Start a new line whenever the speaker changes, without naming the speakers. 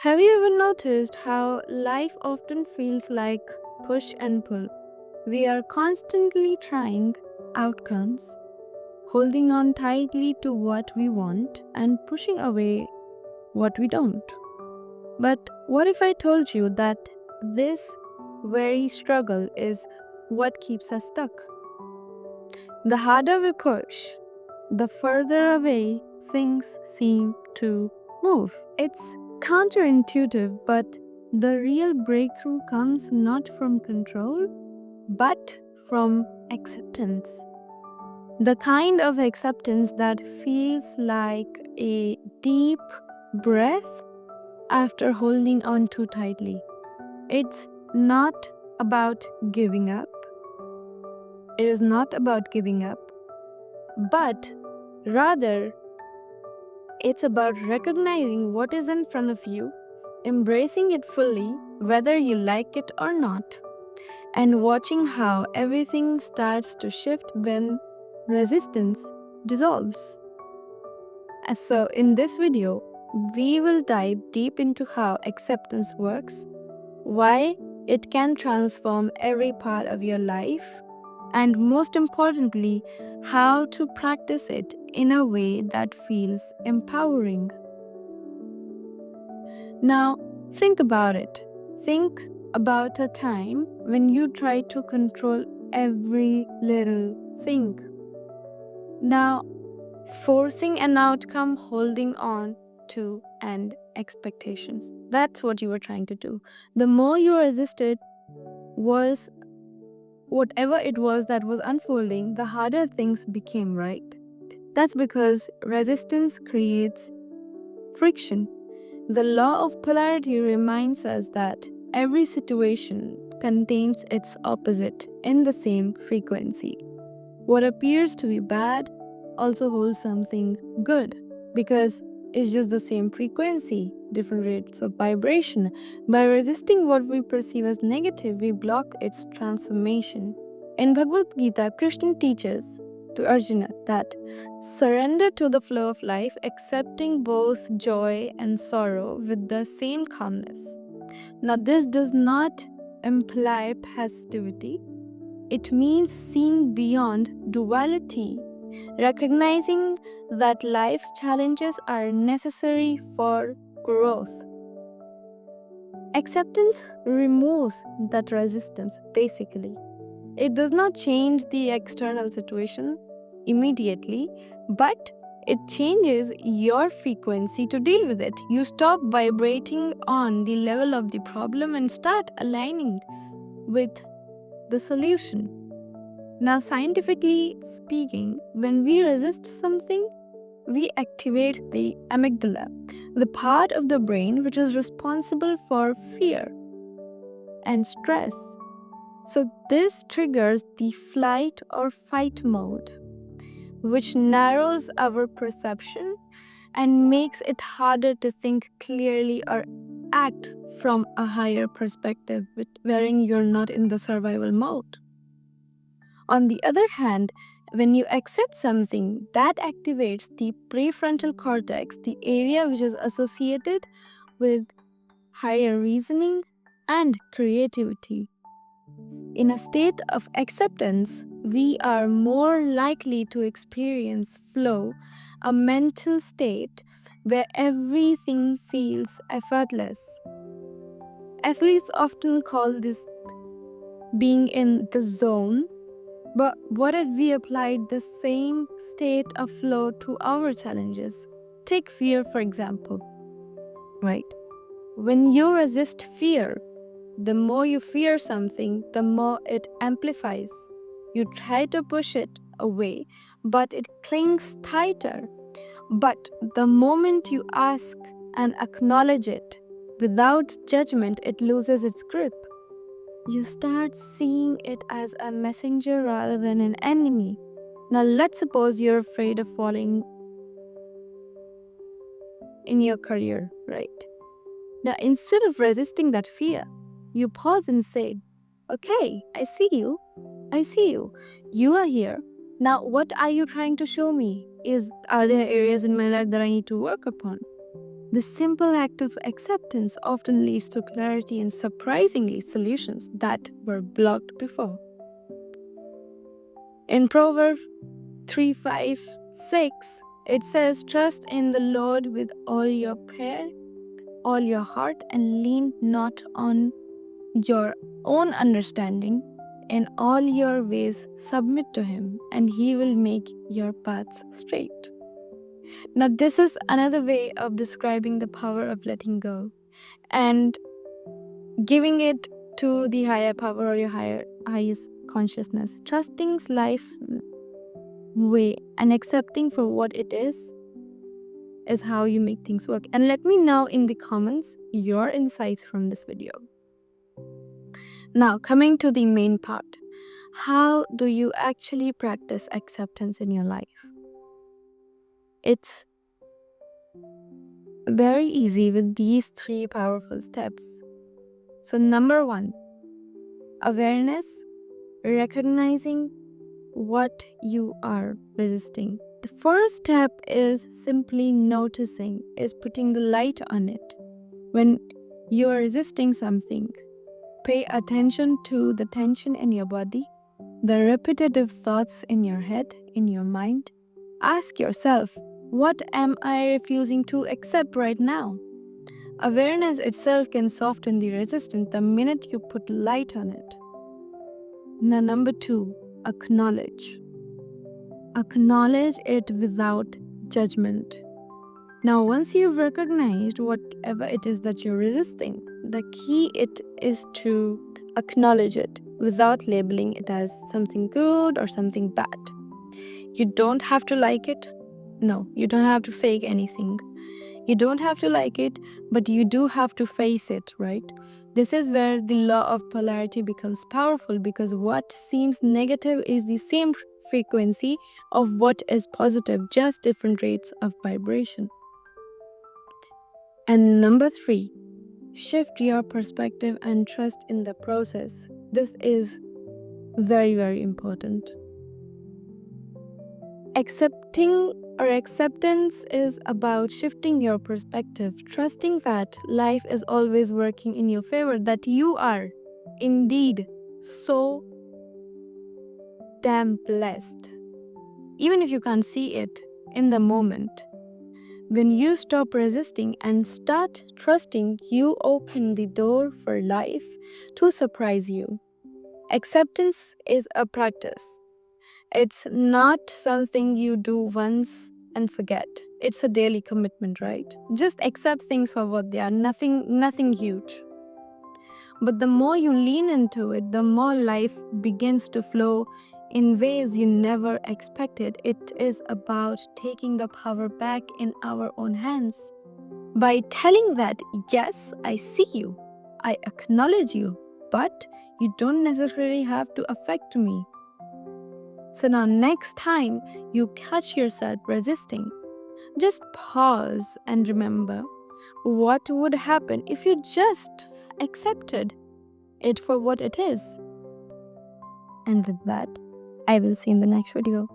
Have you ever noticed how life often feels like push and pull? We are constantly trying outcomes, holding on tightly to what we want, and pushing away what we don't. But what if I told you that this very struggle is what keeps us stuck? The harder we push, the further away things seem to move. It's counterintuitive, but the real breakthrough comes not from control, but from acceptance. The kind of acceptance that feels like a deep breath after holding on too tightly. It's not about giving up. It is not about giving up, but rather it's about recognizing what is in front of you, embracing it fully, whether you like it or not, and watching how everything starts to shift when resistance dissolves. So, in this video, we will dive deep into how acceptance works, why it can transform every part of your life, and most importantly, how to practice it in a way that feels empowering. Now, think about it. Think about a time when you try to control every little thing. Now, forcing an outcome, holding on to, and expectations. That's what you were trying to do. The more you resisted, was whatever it was that was unfolding, the harder things became, right? That's because resistance creates friction. The law of polarity reminds us that every situation contains its opposite in the same frequency. What appears to be bad also holds something good because it's just the same frequency, different rates of vibration. By resisting what we perceive as negative, we block its transformation. In Bhagavad Gita, Krishna teaches to Arjuna that surrender to the flow of life, accepting both joy and sorrow with the same calmness. Now, this does not imply passivity, it means seeing beyond duality, recognizing that life's challenges are necessary for growth. Acceptance removes that resistance, basically. It does not change the external situation immediately, but it changes your frequency to deal with it. You stop vibrating on the level of the problem and start aligning with the solution. Now, scientifically speaking, when we resist something, we activate the amygdala, the part of the brain which is responsible for fear and stress. So, this triggers the flight or fight mode, which narrows our perception and makes it harder to think clearly or act from a higher perspective, wherein you're not in the survival mode. On the other hand, when you accept something, that activates the prefrontal cortex, the area which is associated with higher reasoning and creativity. In a state of acceptance, we are more likely to experience flow, a mental state where everything feels effortless. Athletes often call this being in the zone. But what if we applied the same state of flow to our challenges? Take fear, for example, right? When you resist fear, the more you fear something, the more it amplifies. You try to push it away, but it clings tighter. But the moment you ask and acknowledge it without judgment, it loses its grip. You start seeing it as a messenger rather than an enemy. Now, let's suppose you're afraid of falling in your career, right? Now, instead of resisting that fear, you pause and say, okay, I see you. I see you. You are here. Now, what are you trying to show me? Are there areas in my life that I need to work upon? The simple act of acceptance often leads to clarity and surprisingly solutions that were blocked before. In Proverbs 3:5-6, it says, "Trust in the Lord with all your prayer, all your heart, and lean not on your own understanding. In all your ways submit to Him, and He will make your paths straight." Now, this is another way of describing the power of letting go and giving it to the higher power or your highest consciousness. Trusting life way and accepting for what it is how you make things work. And let me know in the comments your insights from this video. Now, coming to the main part, how do you actually practice acceptance in your life? It's very easy with these 3 powerful steps. So, number 1, awareness, recognizing what you are resisting. The first step is simply noticing, is putting the light on it. When you are resisting something, pay attention to the tension in your body, the repetitive thoughts in your head, in your mind. Ask yourself, what am I refusing to accept right now? Awareness itself can soften the resistance the minute you put light on it. Now, number 2, acknowledge. Acknowledge it without judgment. Now, once you've recognized whatever it is that you're resisting, the key is to acknowledge it without labeling it as something good or something bad. You don't have to like it. No, you don't have to fake anything. You don't have to like it, but you do have to face it, right? This is where the law of polarity becomes powerful, because what seems negative is the same frequency of what is positive, just different rates of vibration. And number 3, shift your perspective and trust in the process. This is very, very important. Acceptance is about shifting your perspective, trusting that life is always working in your favor, that you are indeed so damn blessed. Even if you can't see it in the moment, when you stop resisting and start trusting, you open the door for life to surprise you. Acceptance is a practice. It's not something you do once and forget. It's a daily commitment, right? Just accept things for what they are, nothing huge. But the more you lean into it, the more life begins to flow in ways you never expected. It is about taking the power back in our own hands. By telling that, yes, I see you, I acknowledge you, but you don't necessarily have to affect me. So now, next time you catch yourself resisting, just pause and remember what would happen if you just accepted it for what it is. And with that, I will see you in the next video.